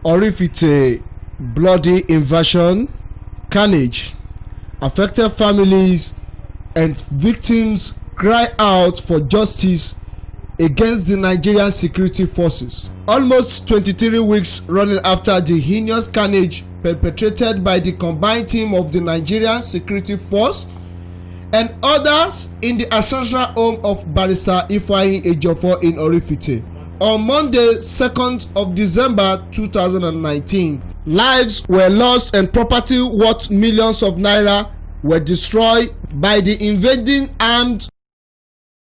Oraifite bloody invasion, carnage, affected families and victims cry out for justice against the Nigerian security forces. Almost 23 weeks running after the heinous carnage perpetrated by the combined team of the Nigerian security force and others in the ancestral home of Barrister Ejiofor in Oraifite. On Monday, 2nd of December 2019, lives were lost and property worth millions of naira were destroyed by the invading armed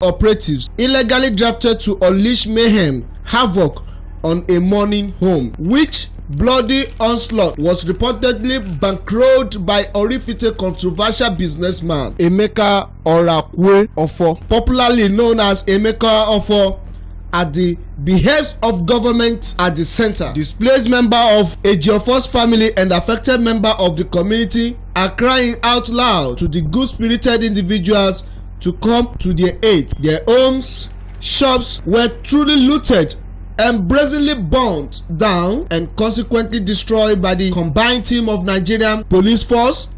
operatives illegally drafted to unleash mayhem, havoc on a mourning home, which bloody onslaught was reportedly bankrolled by Oraifite controversial businessman Emeka Ejiofor, popularly known as Emeka Ejiofor, at the behest of government at the center. Displaced member of Ejiofor's family and affected member of the community are crying out loud to the good-spirited individuals to come to their aid. Their homes, shops were truly looted and brazenly burnt down and consequently destroyed by the combined team of Nigerian police force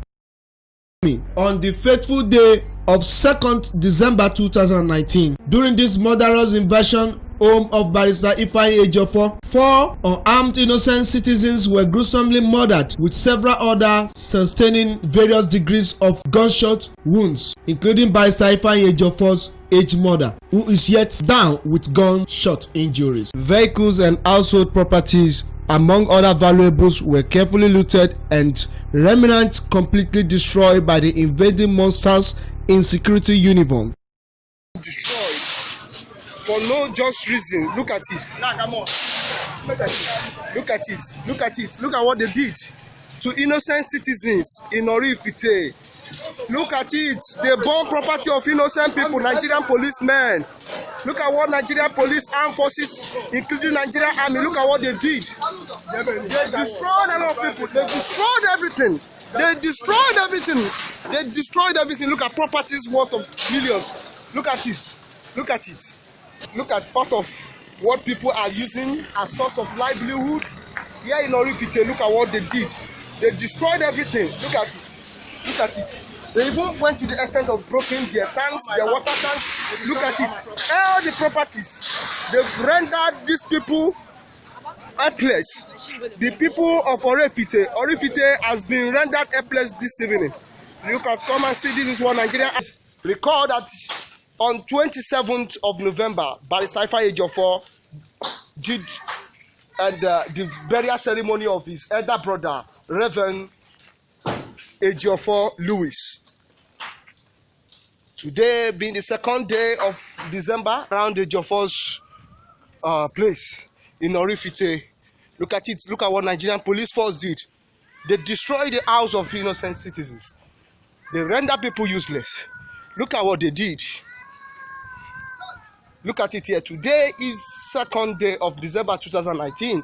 on the fateful day of 2nd December 2019. During this murderous invasion home of Barrister Ejiofor, 4 unarmed innocent citizens were gruesomely murdered, with several others sustaining various degrees of gunshot wounds, including Barrister Ejiofor's aged mother, who is yet down with gunshot injuries. Vehicles and household properties, among other valuables, were carefully looted and remnants completely destroyed by the invading monsters in security uniform. Destroyed for no just reason. Look at it. Come on. Look at it. Look at it. Look at what they did to innocent citizens in Oraifite. Look at it. They burn property of innocent people, Nigerian policemen. Look at what Nigerian police armed forces, including Nigerian army, look at what they did. They destroyed a lot of people. They destroyed everything. They destroyed everything. They destroyed everything. Look at properties worth of millions. Look at it. Look at it. Look at part of what people are using as source of livelihood. Here in Oraifite, look at what they did. They destroyed everything. Look at it. Look at it. They even went to the extent of breaking their tanks, their water tanks. Look at it. All the properties. They've rendered these people helpless. The people of Oraifite has been rendered helpless this evening. You can come and see, this is what Nigeria has. Recall that on 27th of November, Barrister Ejiofor did the burial ceremony of his elder brother, Reverend Ejiofor Lewis. Today being the 2nd day of December, around Ejiofor's place in Oraifite. Look at it. Look at what Nigerian police force did. They destroyed the house of innocent citizens. They render people useless. Look at what they did. Look at it here. Today is 2nd day of December 2019.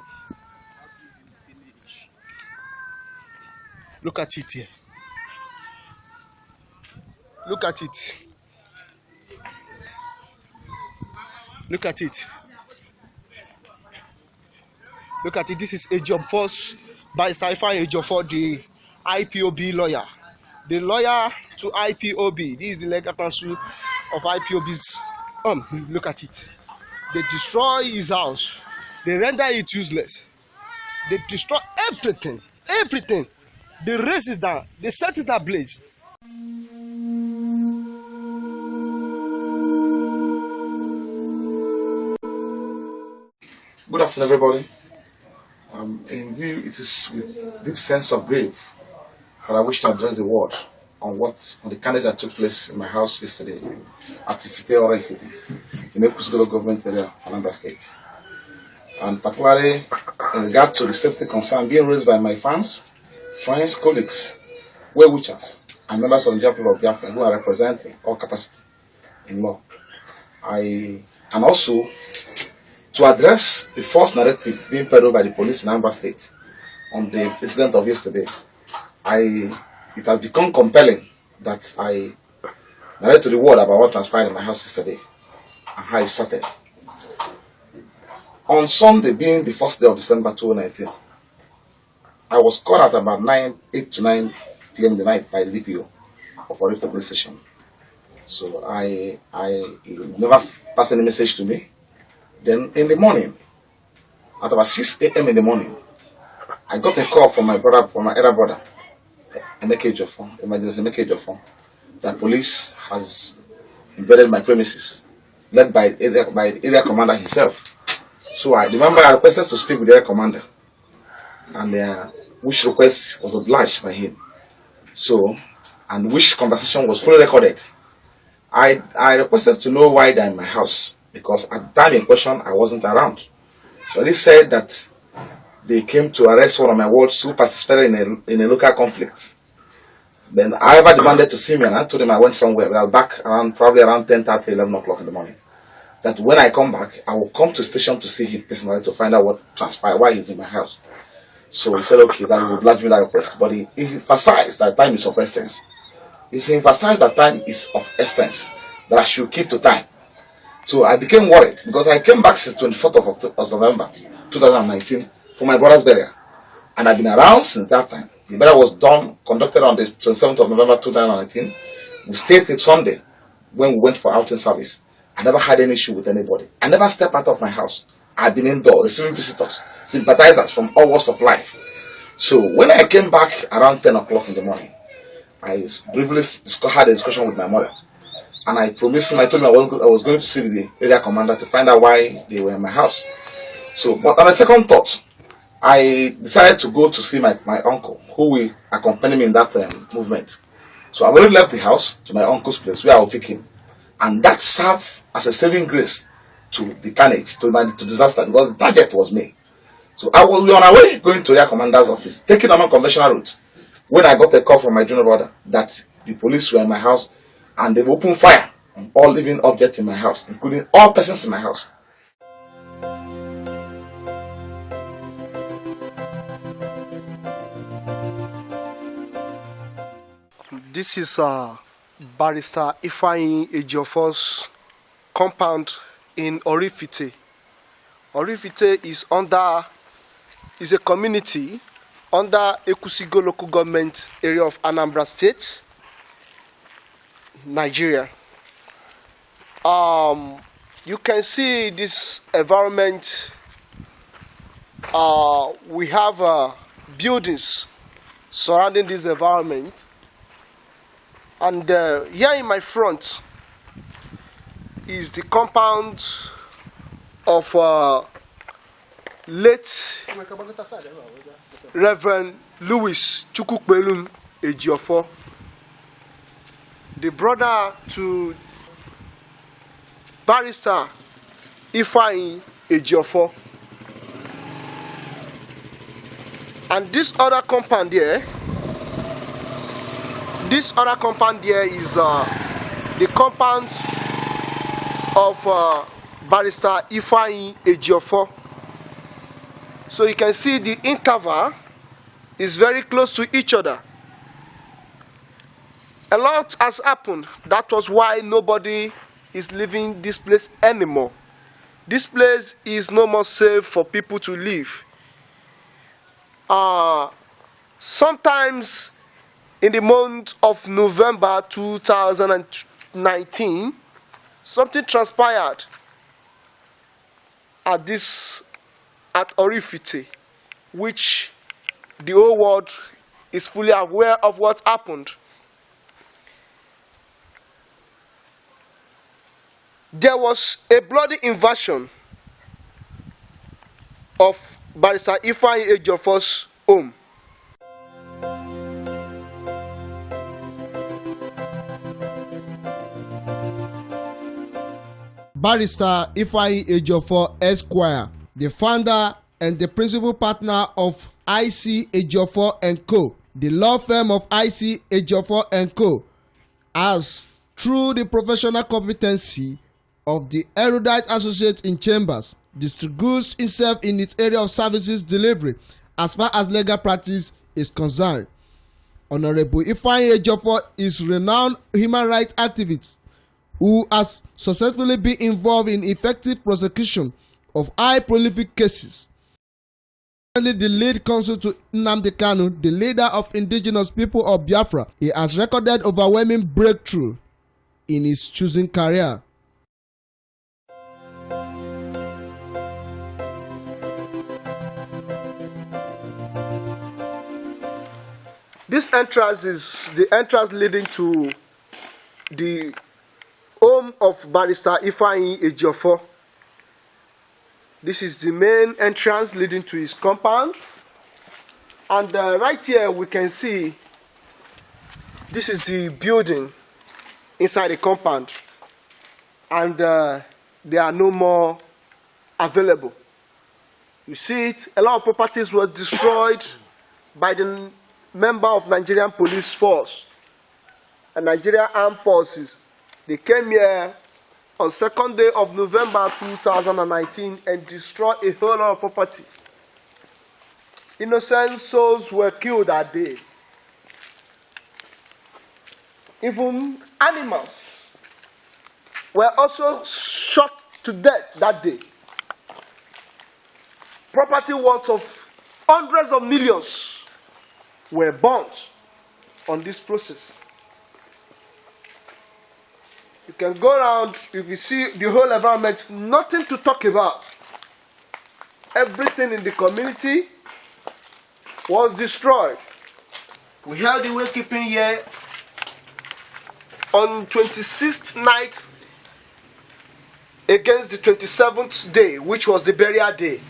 Look at it here. Look at it. Look at it. Look at it. This is Ejiofor's, Barrister Ejiofor, the IPOB lawyer. The lawyer to IPOB. This is the legal counsel of IPOB's. Look at it. They destroy his house. They render it useless. They destroy everything. Everything. They raise it down. They set it ablaze. Good afternoon, everybody. In view, it is with deep sense of grief that I wish to address the word on the carnage that took place in my house yesterday at Oraifite, in the Kusgolo government area of Anambra State. And particularly in regard to the safety concern being raised by my fans, friends, colleagues, well-wishers, and members of the people of Biafra who are representing all capacity in law. And also to address the false narrative being peddled by the police in Anambra State on the incident of yesterday. It has become compelling that I narrate to the world about what transpired in my house yesterday and how it started. On Sunday, being the 1st day of December 2019, I was called at about 8 to 9 p.m. in the night by the DPO of Oraifite police station. So I never passed any message to me. Then in the morning, at about 6 a.m. in the morning, I got a call from my brother, from my elder brother, Emeka Ejiofor, emergency Emeka Ejiofor, that police has invaded my premises, led by the area commander himself. So I remember I requested to speak with the area commander, and which request was obliged by him. So, and which conversation was fully recorded. I requested to know why they're in my house, because at the time in question I wasn't around. So they said that they came to arrest one of my wards who participated in a local conflict. Then I ever demanded to see me, and I told him I went somewhere, but I was back probably around 10:30, 11 o'clock in the morning. That when I come back, I will come to the station to see him personally to find out what transpired, why he's in my house. So he said, okay, that will oblige me that request. But he emphasized that time is of essence. He emphasized that time is of essence, that I should keep to time. So I became worried, because I came back since 24th of November 2019 for my brother's burial. And I've been around since that time. The burial was conducted on the 27th of November 2019. We stayed till Sunday when we went for outing service. I never had any issue with anybody. I never stepped out of my house. I've been indoors, receiving visitors, sympathizers from all walks of life. So when I came back around 10 o'clock in the morning, I briefly had a discussion with my mother. And I promised him, I told him I was going to see the area commander to find out why they were in my house. So, but on a second thought, I decided to go to see my uncle, who will accompany me in that movement. So I already left the house to my uncle's place, where I will pick him. And that served as a saving grace to the carnage, to disaster, because the target was me. So I was on our way going to the area commander's office, taking a non-conventional route, when I got a call from my junior brother that the police were in my house and they opened fire on all living objects in my house, including all persons in my house. This is Barrister Ejiofor's compound in Oraifite. Oraifite is a community under Ekusigo local government area of Anambra State, Nigeria. You can see this environment. We have buildings surrounding this environment. And here in my front is the compound of late Reverend Louis Chukwukbelum Ejiofor, the brother to Barrister Ejiofor. And this other compound here, is the compound of Barrister Ejiofor. So you can see the interval is very close to each other. A lot has happened. That was why nobody is living this place anymore. This place is no more safe for people to live. Sometimes in the month of November 2019, something transpired at Oraifite, which the whole world is fully aware of what happened. There was a bloody invasion of Barrister Ejiofor's home. Barrister Ejiofor Esquire, the founder and the principal partner of IC Ejiofor & Co., the law firm of IC Ejiofor & Co., has, through the professional competency of the erudite associate in chambers, distributes itself in its area of services delivery as far as legal practice is concerned. Honorable Ejiofor is renowned human rights activist who has successfully been involved in effective prosecution of high prolific cases The lead counsel to Nnamdi Kanu, the leader of indigenous people of Biafra, he has recorded overwhelming breakthrough in his choosing career. This entrance is the entrance leading to the home of Barrister Ejiofor. This is the main entrance leading to his compound. And right here we can see this is the building inside the compound. And there are no more available. You see it, a lot of properties were destroyed by the member of Nigerian Police Force and Nigerian Armed Forces. They came here on 2nd day of November 2019 and destroyed a whole lot of property. Innocent souls were killed that day. Even animals were also shot to death that day. Property worth of hundreds of millions were burnt on this process. You can go around, if you see the whole environment, nothing to talk about. Everything in the community was destroyed. We held the wakekeeping here on 26th night against the 27th day, which was the burial day.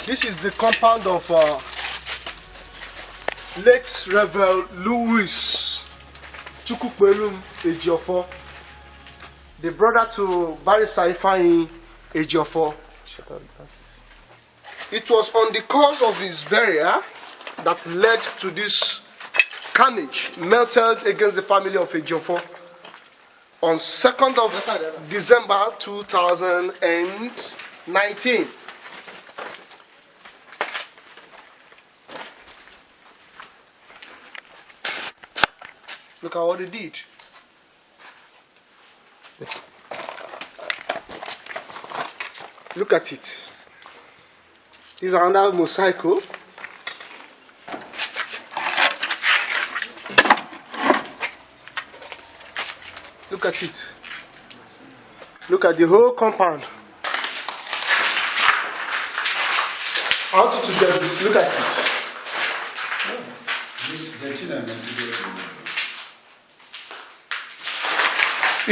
This is the compound of late Reverend Louis Ejiofor, the brother to Barrister Ejiofor. It was on the cause of his burial that led to this carnage melted against the family of Ejiofor on 2nd of December 2019. Look at what they did. Look at it. This is another motorcycle. Look at it. Look at the whole compound. I want you to get this. Look at it.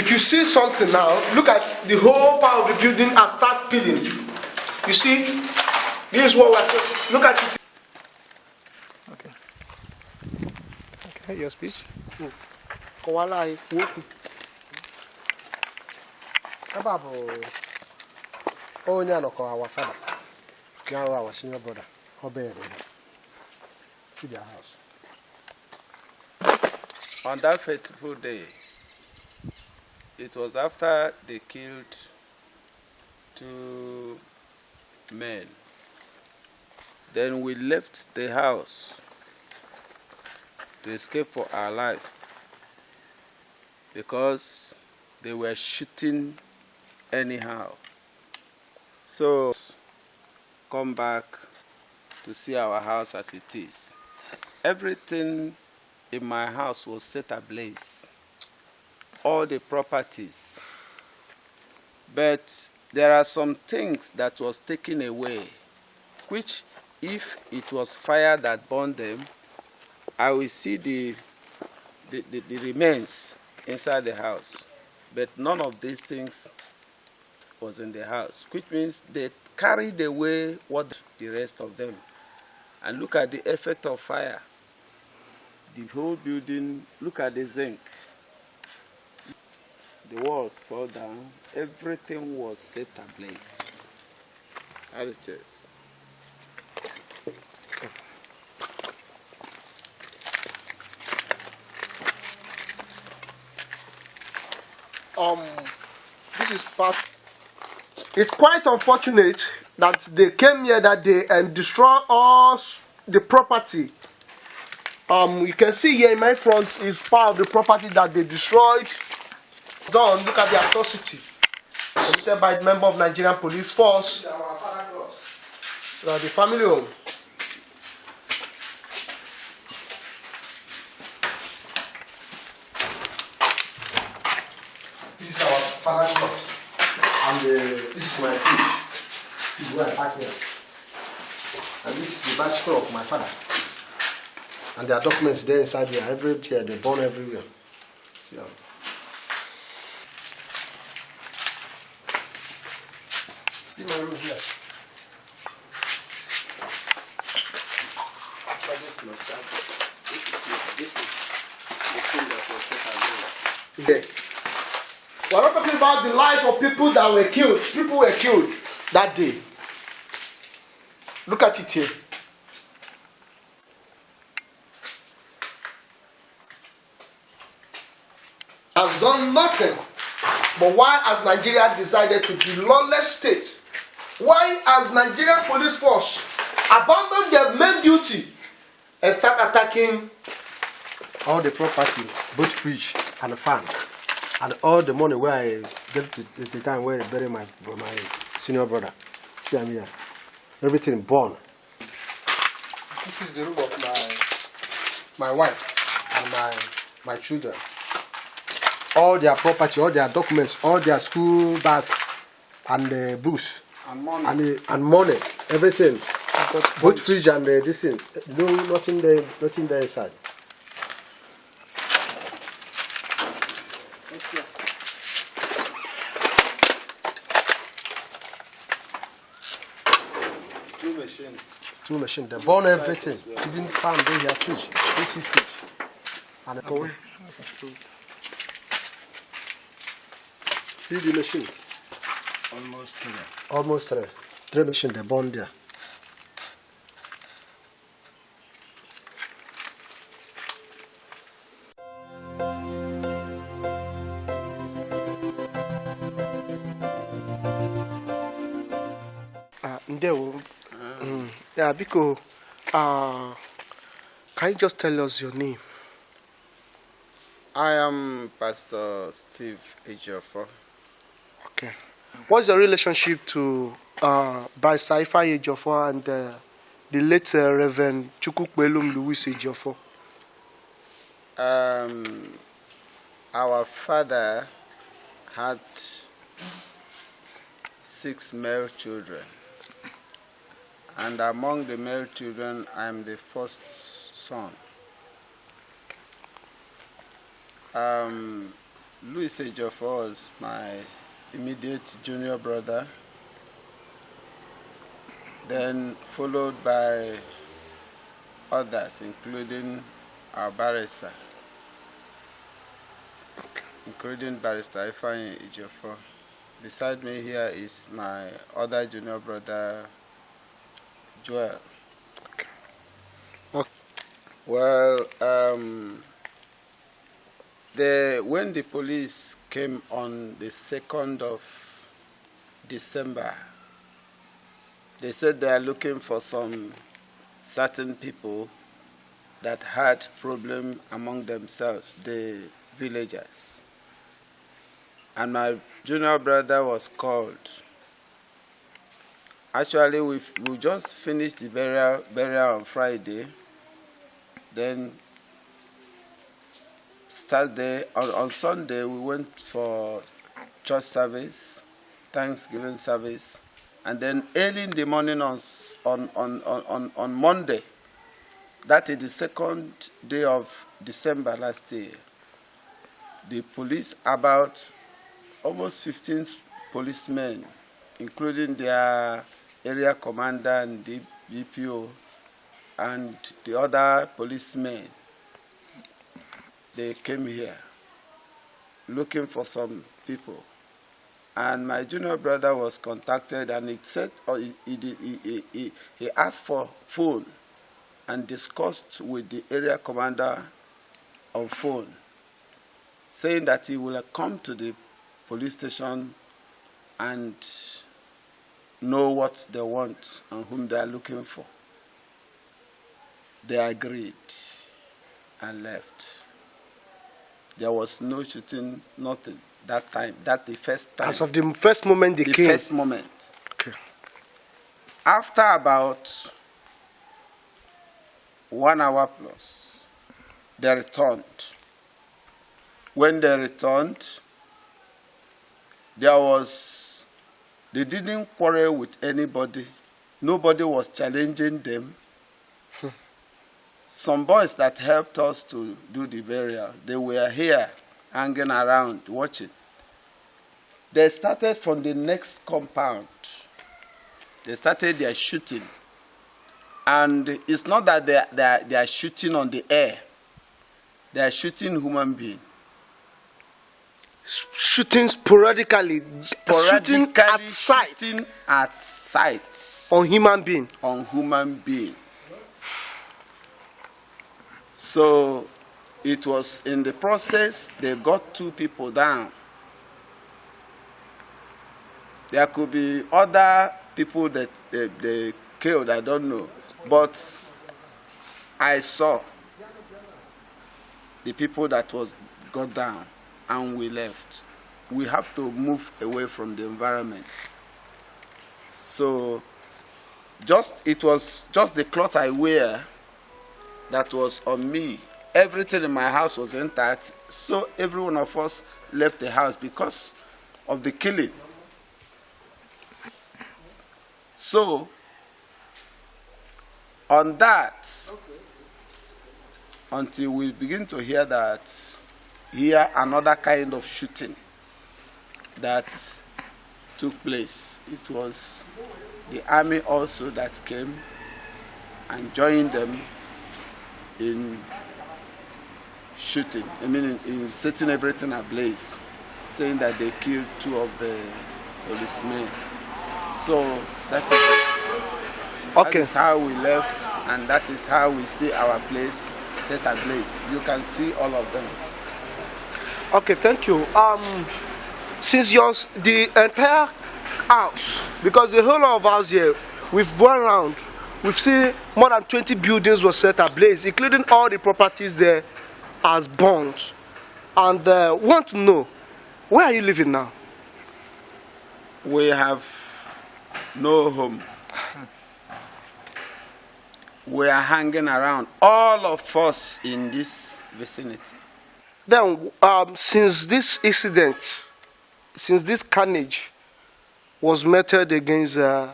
If you see something now, look at the whole part of the building and start peeling. You see, this is what we're saying. Look at it. Okay. Okay, your speech. Kowala, woku. Ababo. Oh, no, our father. Now our senior brother. Obey. See their house. On that fateful day, it was after they killed 2 men. Then we left the house to escape for our life because they were shooting anyhow. So, come back to see our house as it is. Everything in my house was set ablaze. All the properties. But there are some things that was taken away, which if it was fire that burned them, I will see the remains inside the house. But none of these things was in the house, which means they carried away what the rest of them. And look at the effect of fire. The whole building, look at the zinc. The walls fell down. Everything was set ablaze. That is just. This is part. It's quite unfortunate that they came here that day and destroyed all the property. You can see here in my front is part of the property that they destroyed. Don't look at the atrocity committed by the member of Nigerian Police Force. The family home. This is our father's house. And this is my fridge. This is where I park here. And this is the bicycle of my father. And there are documents there inside here. Everywhere, they're born everywhere. See how? See my room here. Okay. We're not talking about the life of people that were killed. People were killed that day. Look at it here. Has done nothing. But why has Nigeria decided to be lawless state? Why has Nigerian police force abandoned their main duty and start attacking All the property, both fridge and fan, and all the money where I get to the time where I bury my senior brother. See, I'm here. Everything born. This is the room of my wife and my children. All their property, all their documents, all their school bags, and books, And money. and money, everything. Both fridge and this thing. No, nothing there inside. Two machines. They burn everything. Even farm they have fish. This is fish. And go away. See the machine. Almost three. Three machines they burn there. Yeah, because can you just tell us your name? I am Pastor Steve Ejiofor. Okay. What's your relationship to Barrister Ejiofor and the late Reverend Chukwukwelum Louis Ejiofor? Our father had 6 male children. And among the male children, I am the first son. Barrister Ejiofor was my immediate junior brother, then followed by others, including our barrister, including Barrister Ejiofor. Beside me here is my other junior brother, Joel. Okay. Well, when the police came on the 2nd of December, they said they are looking for some certain people that had problem among themselves, the villagers. And my junior brother was called. Actually, we just finished the burial on Friday. Then Saturday, on Sunday, we went for church service, Thanksgiving service, and then early in the morning on Monday, that is the 2nd day of December last year, the police, about almost 15 policemen, including their area commander and the DPO and the other policemen, they came here looking for some people. And my junior brother was contacted, and he said, he asked for phone and discussed with the area commander on phone, saying that he will come to the police station and know what they want and whom they are looking for. They agreed and left. There was no shooting, nothing that time. That the first time. As of the first moment they came? The first moment. Okay. After about 1 hour plus, they returned. When they returned, they didn't quarrel with anybody. Nobody was challenging them. Some boys that helped us to do the burial, they were here hanging around watching. They started from the next compound. They started their shooting. And it's not that they are shooting on the air. They are shooting human beings. Shooting sporadically, shooting at sight. Shooting at sight. On human being. On human being. So it was in the process they got 2 people down. There could be other people that they killed, I don't know. But I saw the people that got down, and we left. We have to move away from the environment. So it was just the cloth I wear that was on me. Everything in my house was intact, so every one of us left the house because of the killing. So, on that, until we begin to hear another kind of shooting that took place. It was the army also that came and joined them in shooting, in setting everything ablaze, saying that they killed 2 of the policemen. So that is it. Okay. That is how we left, and that is how we see our place set ablaze. You can see all of them. Okay, thank you. Since the entire house, because the whole of us here, we've gone around, we've seen more than 20 buildings were set ablaze, including all the properties there as bonds. And want to know, where are you living now? We have no home. We are hanging around, all of us in this vicinity. Then, since this incident, since this carnage was meted against the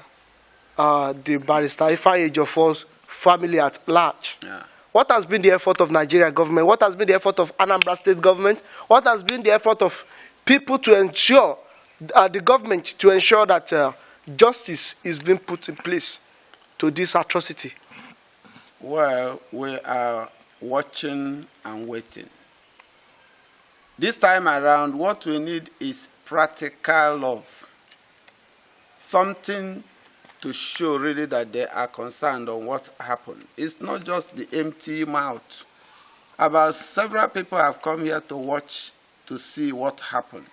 Barrister Ejiofor's family at large, Yeah. What has been the effort of Nigeria government? What has been the effort of Anambra State government? What has been the effort of people to ensure, the government to ensure that justice is being put in place to this atrocity? Well, we are watching and waiting. This time around, what we need is practical love. Something to show really that they are concerned on what happened. It's not just the empty mouth. About several people have come here to watch to see what happened.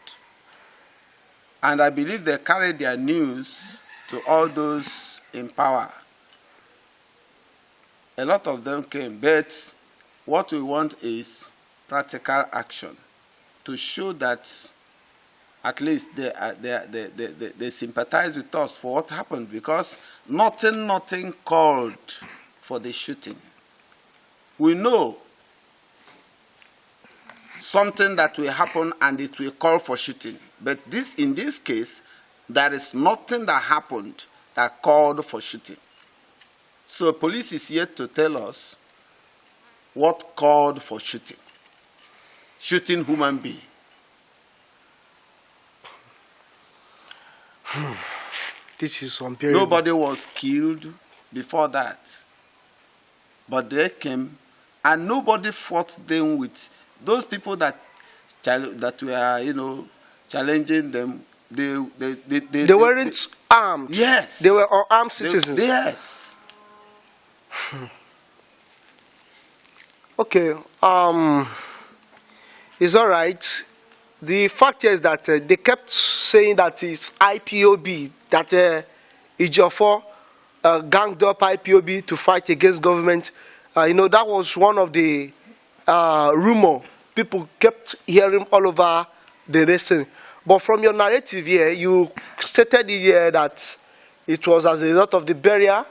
And I believe they carried their news to all those in power. A lot of them came, but what we want is practical action to show that at least they sympathize with us for what happened, because nothing called for the shooting. We know something that will happen and it will call for shooting. But in this case, there is nothing that happened that called for shooting. So police is yet to tell us what called for shooting. Shooting human being. This is unbearable. Nobody was killed before that. But they came, and nobody fought them with those people that were, challenging them. They weren't armed. Yes. They were unarmed citizens. Yes. Okay. It's all right. The fact is that they kept saying that it's IPOB, that Ejiofor ganged up IPOB to fight against government. That was one of the rumor people kept hearing all over the nation. But from your narrative here, you stated here that it was as a result of the burial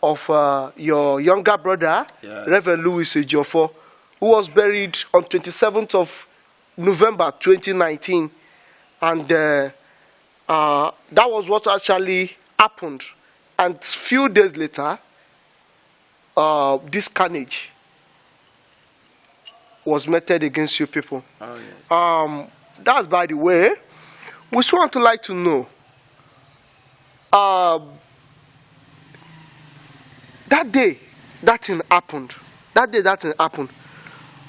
of your younger brother, yes, Reverend Louis Ejiofor, who was buried on 27th of November 2019. And that was what actually happened. And a few days later, this carnage was meted against you people. Oh, yes. That's by the way. We just want to like to know, that day that thing happened,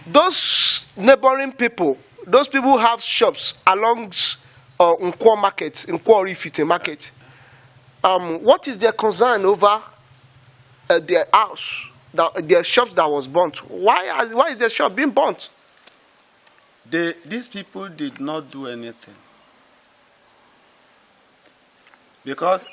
those neighboring people, those people who have shops along Nkwo market, Nkwo Oraifite market, what is their concern over their house, their shops that was burnt? Why is their shop being burnt? These people did not do anything. Because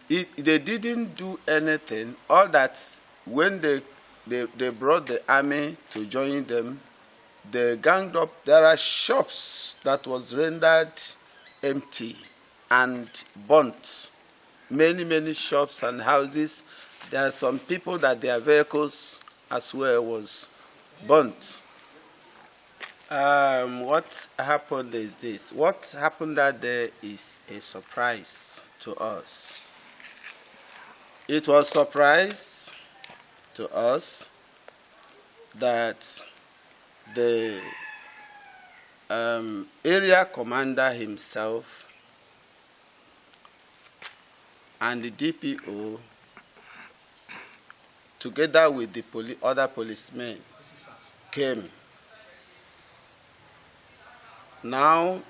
they didn't do anything. All that when they brought the army to join them, they ganged up. There are shops that was rendered empty and burnt. Many shops and houses. There are some people that their vehicles as well was burnt. What happened is this. What happened that day is a surprise to us. It was a surprise to us that the area commander himself and the DPO, together with the other policemen, came. Now,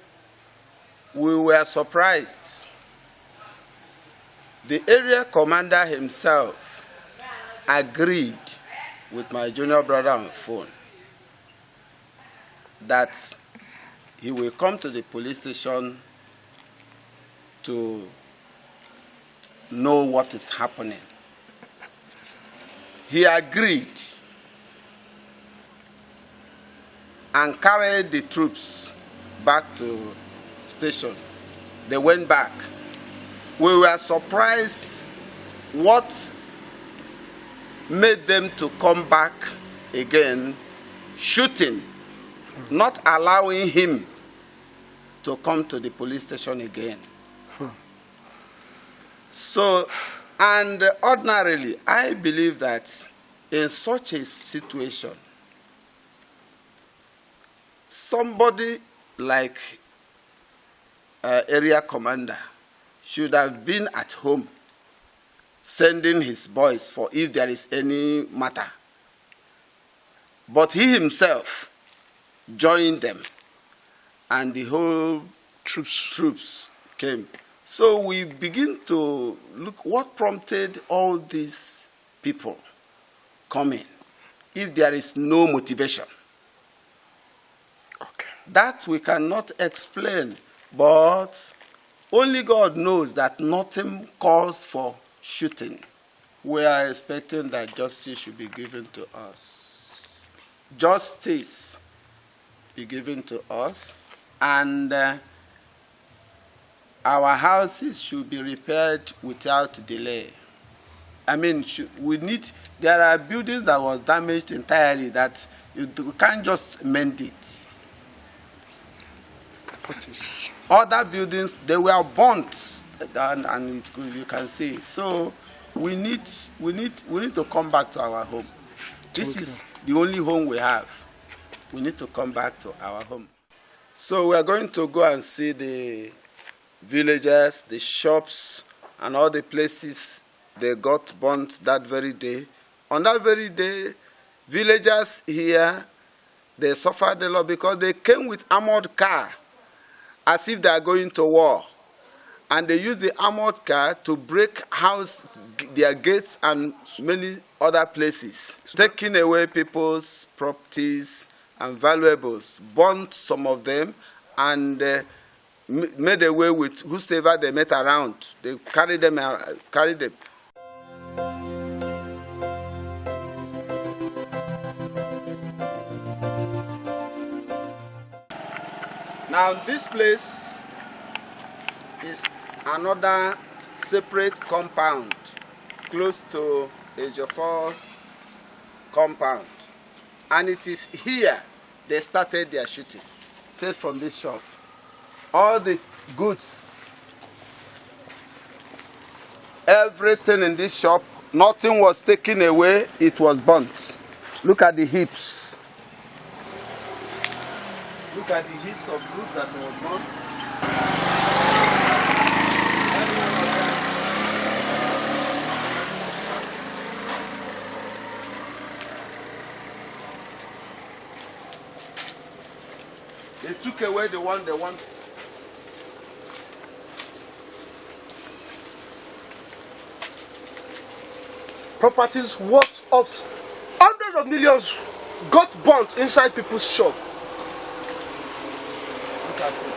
we were surprised. The area commander himself agreed with my junior brother on phone that he will come to the police station to know what is happening. He agreed and carried the troops back to station. They went back. We were surprised what made them to come back again, shooting, not allowing him to come to the police station again. So, and ordinarily, I believe that in such a situation, somebody like area commander should have been at home sending his boys for if there is any matter. But he himself joined them, and the whole troops came. So we begin to look what prompted all these people coming if there is no motivation. Okay. That we cannot explain, but only God knows that nothing calls for shooting. We are expecting that justice should be given to us. Justice be given to us, and our houses should be repaired without delay. I mean, there are buildings that was damaged entirely that you can't just mend it. Other buildings, they were burnt, and you can see it. So we need to come back to our home. This is the only home we have. We need to come back to our home. So we are going to go and see the villages, the shops, and all the places they got burnt that very day. On that very day, villagers here, they suffered a lot because they came with armored car as if they are going to war. And they used the armored car to break their gates and many other places, taking away people's properties and valuables, burnt some of them, and made away with whosoever they met around. They carried them. Now this place is another separate compound close to Ejiofor's compound. And it is here they started their shooting. Straight from this shop. All the goods, everything in this shop, nothing was taken away, it was burnt. Look at the heaps. Look at the heaps of goods that were burnt. They took away the one they wanted. Properties worth of hundreds of millions got burnt inside people's shop. Look at it.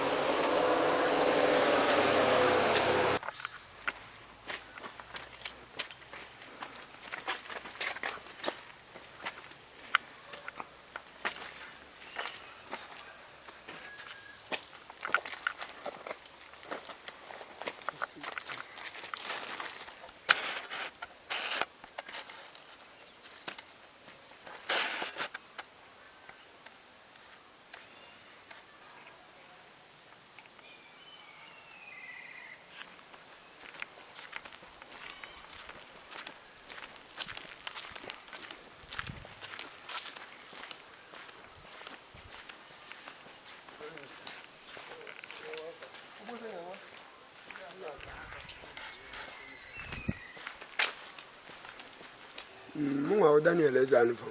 Munga Daniel Ezanfo.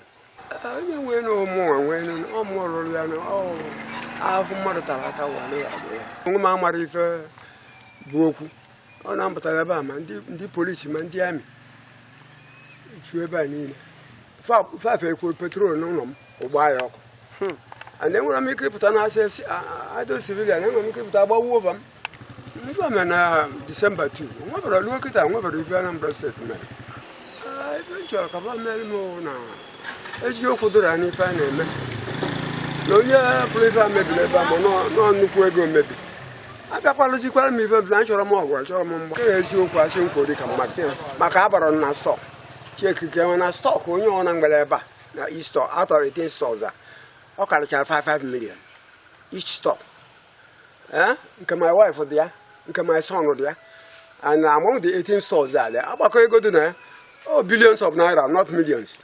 I went no more when no more Roliano. Oh, I've Martata one. Mamma River broke on Ambatalabama, the policeman, the army. Chuebani. Five for petrol, no, or wire. And then when I make it, I says, I don't civilian, I'm going to make it about Wolverham. December 2. What I look at, I never refer and breasted man. I venture a man now. As you could run if I name it. No, yeah, flavor maybe, no, no, maybe. I got policy call me for blanche or more, as you passing for the Macabre on a stock. Check again a stock when you're on Angaleba. Now, East store out of 18 stores. Okay, 5 million each store. Come my wife for there, come my son for there, and among the 18 stores there, I'm going to go to there. Oh, billions of naira, not millions.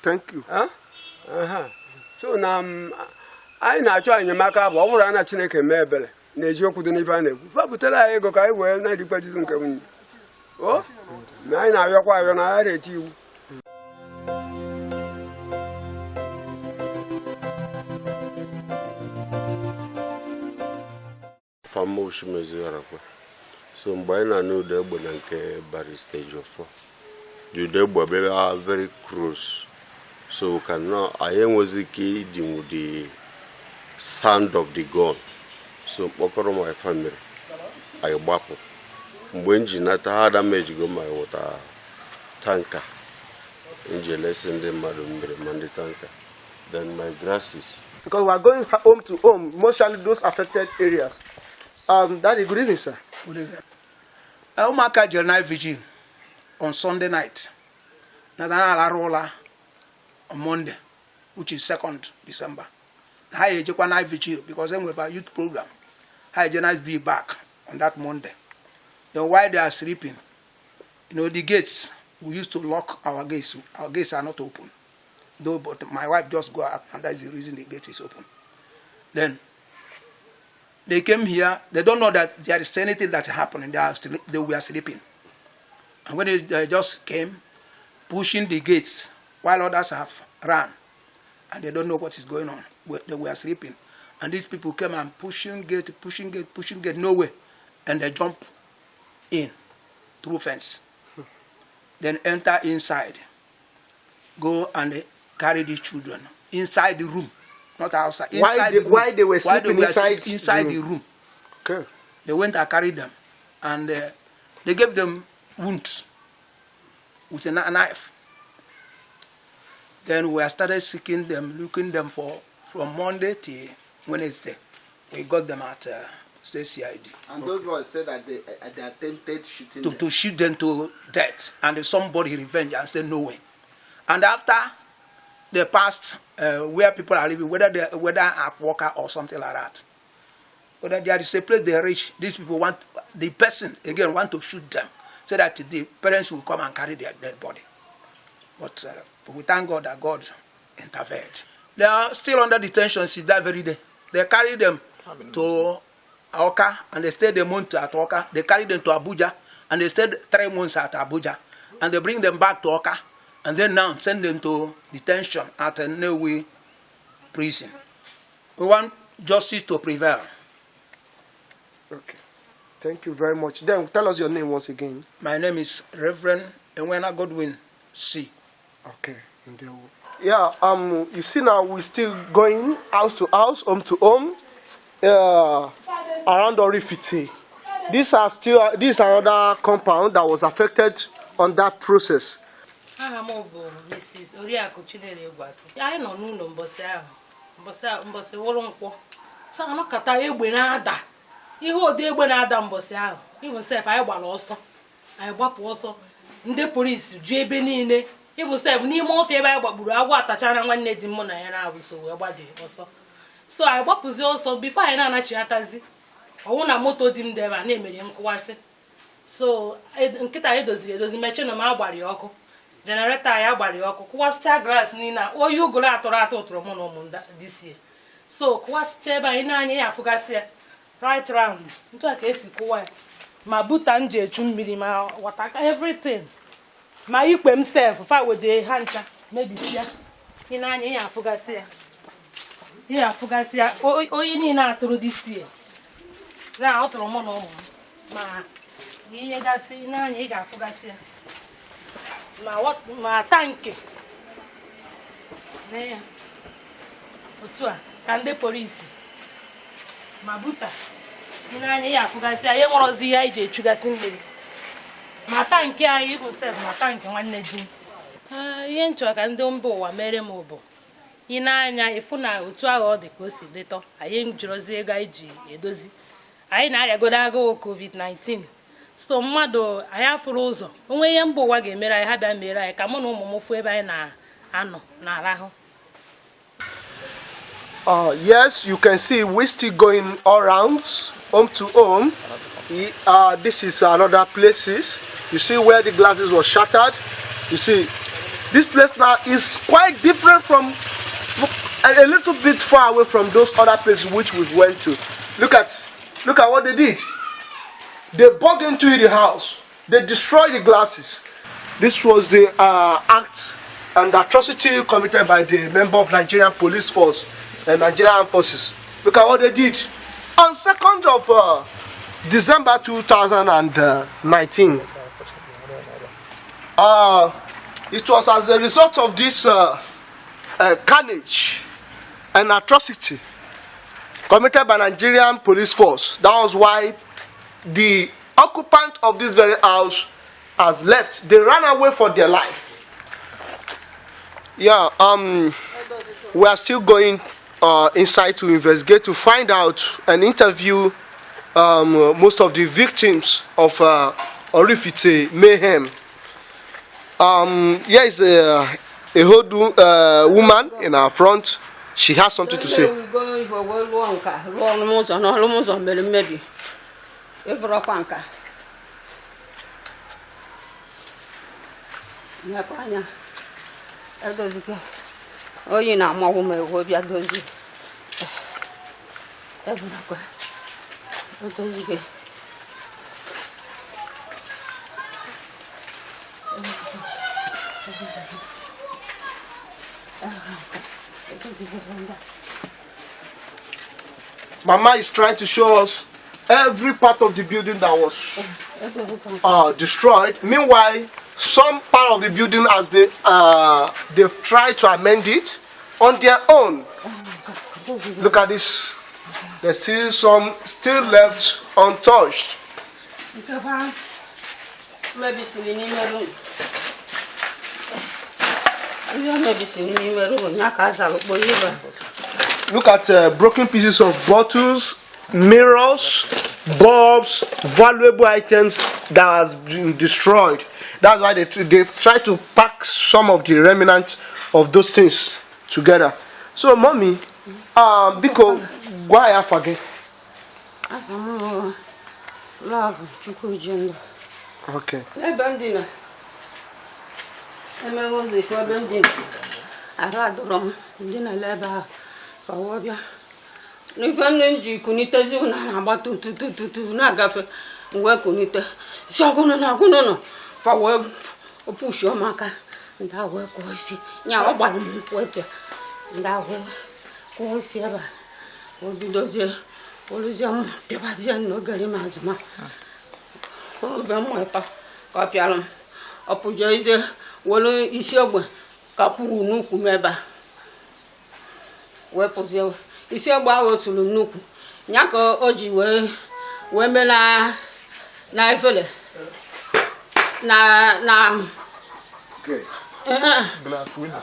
Thank you. So na anyị na-achọ enyemaka bụ ọ bụrụ na Chineke mee ebere na eziokwu dị n'ife a na-ekwu fapụtara anyị ego ka anyị wee na-edikwa Jizọs nke nwunye na anyị na-ayọkwa ayọ na agha na-eti iwu. So mgbe anyị na-anụ ụda egbe na nke Barrister Ejiofor, the ụda egbe are very close, so we cannot anyị enwezi ike idinwu the sound of the gun. So mkpọkọrọ my family anyị gbapụ mgbe nji nata ha damage go my water tanker nji elesi ndị mmadụ mmiri ma ndị tanker, then my grasses. Because we are going home to home, mostly those affected areas. Daddy, good evening, sir. Good evening. Umaka jere night vigil on Sunday night. Nadana Alarola on Monday, which is 2nd December. I had night vigil because then we have a youth program. I had nice be back on that Monday. Then while they are sleeping, the gates, we used to lock our gates. Our gates are not open. Though, but my wife just go up, and that's the reason the gate is open. Then they came here. They don't know that there is anything that happened. They were sleeping. And when they just came, pushing the gates, while others have run, and they don't know what is going on. They were sleeping. And these people came and pushing gate, nowhere. And they jump in through fence. Then enter inside. Go and carry these children inside the room, not outside. Why they were sleeping inside the room. Okay. They went and carried them, and they gave them wounds with a knife. Then we started seeking them, looking them from Monday till Wednesday. We got them at State CID. And those boys said that they attempted shooting them. To shoot them to death, and somebody revenge and said no way. And after they passed where people are living, whether a worker or something like that, whether there is a place they reach, these people want the person again want to shoot them, so that the parents will come and carry their dead body. But we thank God that God intervened. They are still under detention since that very day. They carry them to Oka, and they stayed a month at Oka. They carry them to Abuja, and they stayed 3 months at Abuja, and they bring them back to Oka. And then now send them to detention at a Newe prison. We want justice to prevail. Okay. Thank you very much. Then tell us your name once again. My name is Reverend Enwena Godwin C. Okay. Yeah. You see now we're still going house to house, home to home, around Oraifite. This is another compound that was affected on that process. Aha m bụ Mrs. Oriakụ Chinere Gwatu. Anyị nọ n'ụlọ mbọsị wụrụ nkwọ. So anọkata egbe na-ada. Ihe ụdị egbe na-ada mbọsị ahụ. Even sef anyị gbara ọsọ. Anyị gbapụ ọsọ. Ndị polisi ju ebe niile. Even sef n'ime ọfịa ebe anyị gbagburu agwọ atachara nwanne di m na ya na-abụ so wee gbade ọsọ. So anyị gbapụzi ọsọ before anyị na-anachighatazi. Ọwụ na moto dị m debe a na-emere nkụwasị. So nkịta edozi mechie na m agbara ya ọkụ. Generator ya gbara ọkụ kụwasịcha grass niile oyi ugolo atụrụ ụtụrụ mụ na ụmụ this year. So kụwasịcha ebe anyị na-anya ya afụgasị ya right round ntu a ka esi kụwa ya ma buta nji echu mmiri ma wataka everything ma ikwe m sef fa weje ha ncha mebisia ị na-anya ya afụgasị ya oyi niile atụrụ this year na ọ tụrụ mụ na ụmụ ma ihe gasị na-anya ị ga-afụgasị ya ma tanki ne ya otu a ka ndị polisi ma buta n'anya ya afụgasị anyị nwere ya ije echugasị mmiri ma tanki anyị bụ sef ma tanki nwanne di ihe nchọ ka ndị mba ụwa mere m bụ ị na-anya ịfụ na otu ahụ ọ dị ka o si detọ anyị jụrụzi ego anyị ji edozi anyị na-arịagodo agụụ COVID-19. So mmadụ anyị afụrụ ụzọ onwe ihe mba ụwa ga-emere anyị ha bịa mere anyị ka mụ na ụmụ m fụ ebe anyị na-anọ na-arahụ. Yes, you can see we're still going all around, home to home. This is another places. You see where the glasses were shattered. You see This place now is quite different from a little bit far away from those other places which we went to. Look at what they did. They bought into the house. They destroyed the glasses. This was the act and atrocity committed by the member of Nigerian police force and Nigerian forces. Look at what they did. On 2nd of December 2019, it was as a result of this carnage and atrocity committed by Nigerian police force. That was why the occupant of this very house has left. They ran away for their life. Yeah, we are still going inside to investigate, to find out and interview most of the victims of Oraifite mayhem. Here is a old woman in our front. She has something to say. Mama is trying to show us every part of the building that was destroyed. Meanwhile, some part of the building has been, they've tried to amend it on their own. Look at this. There's still some still left untouched. Look at broken pieces of bottles, mirrors, bulbs, valuable items that has been destroyed. That's why they try to pack some of the remnants of those things together. So, mommy, because why I forget? Okay. Nifanye kunitezi una abatu tu na gafe we kunite si agono fa we opush your maka nda we ko si nya ogbali mu kwete nda we ko si aba o bidozie oluzia mu pebazia no gari mazuma o be mo eta ka pialum opujo ize wolu isi ogbe ka pu nuku meba we pozie isi agba otulu nnukwu nyaka oji we mela na ifele na okay black window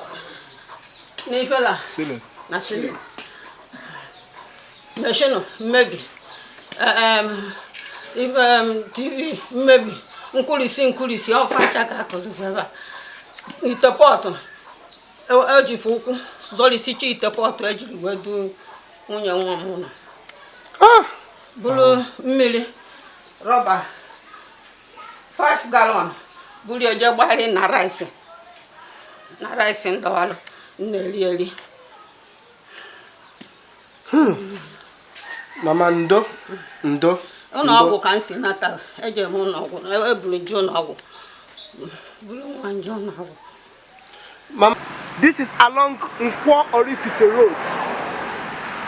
na ifela ceiling na ceiling meshino maybe TV maybe nkulisi ofa chaka kolubeba itepoto oji fuku zoli sichi itepoto ejiri wedu nwunye nwa m na bulu mmiri rọba 5 gallon bulu eje gbari na rice ndawalo na-eri Mama ndo ụlọ ọgwụ ka nsi nata eje m ụlọ ọgwụ ebulu ju ụlọ ọgwụ bulu nwa nju ụlọ ọgwụ. Mama, this is along Nkwo Oraifite Road.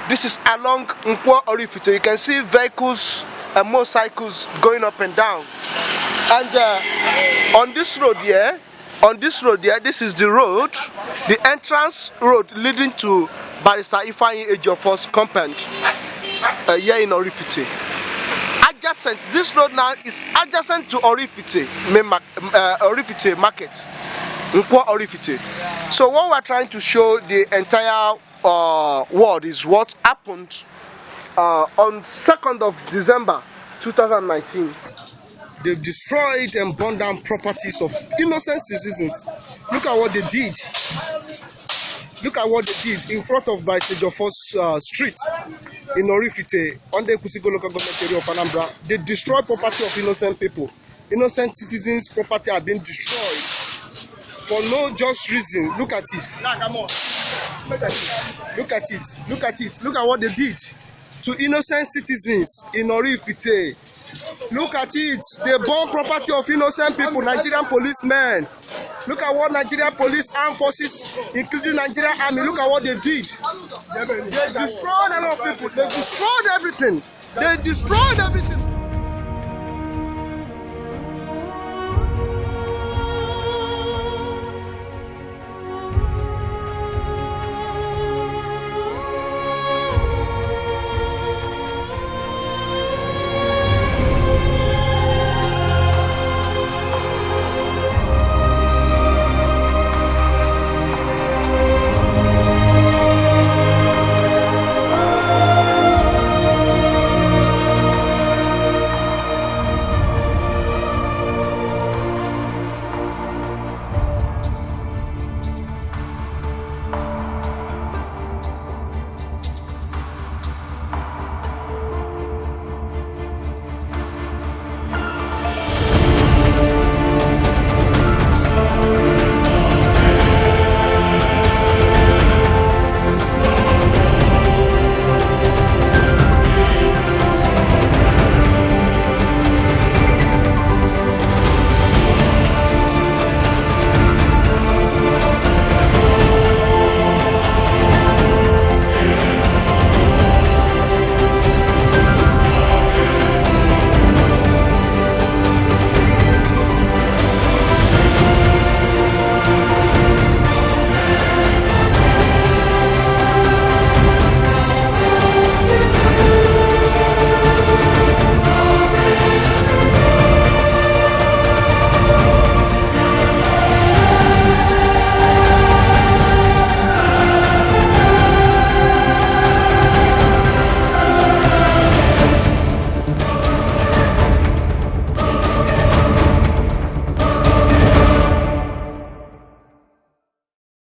This is along Nkwo Oraifite. You can see vehicles and motorcycles going up and down. And on this road here, this is the road, the entrance road leading to Barrister Ejiofor's compound here in Oraifite. Adjacent, this road now is adjacent to Oraifite market. Nkwo Oraifite. So what we're trying to show the entire world is what happened on 2nd of December 2019. They've destroyed and burned down properties of innocent citizens. Look at what they did. Look at what they did in front of Barrister Ejiofor's street in Oraifite, under Kusigo local government area of Anambra. They destroyed property of innocent people. Innocent citizens' property have been destroyed. for no just reason. Look at it. Look at it. Look at it. Look at what they did to innocent citizens in Oraifite. Look at it. They burn property of innocent people, Nigerian policemen. Look at what Nigerian police armed forces, including Nigerian army, look at what they did. They destroyed a lot of people. They destroyed everything. They destroyed everything.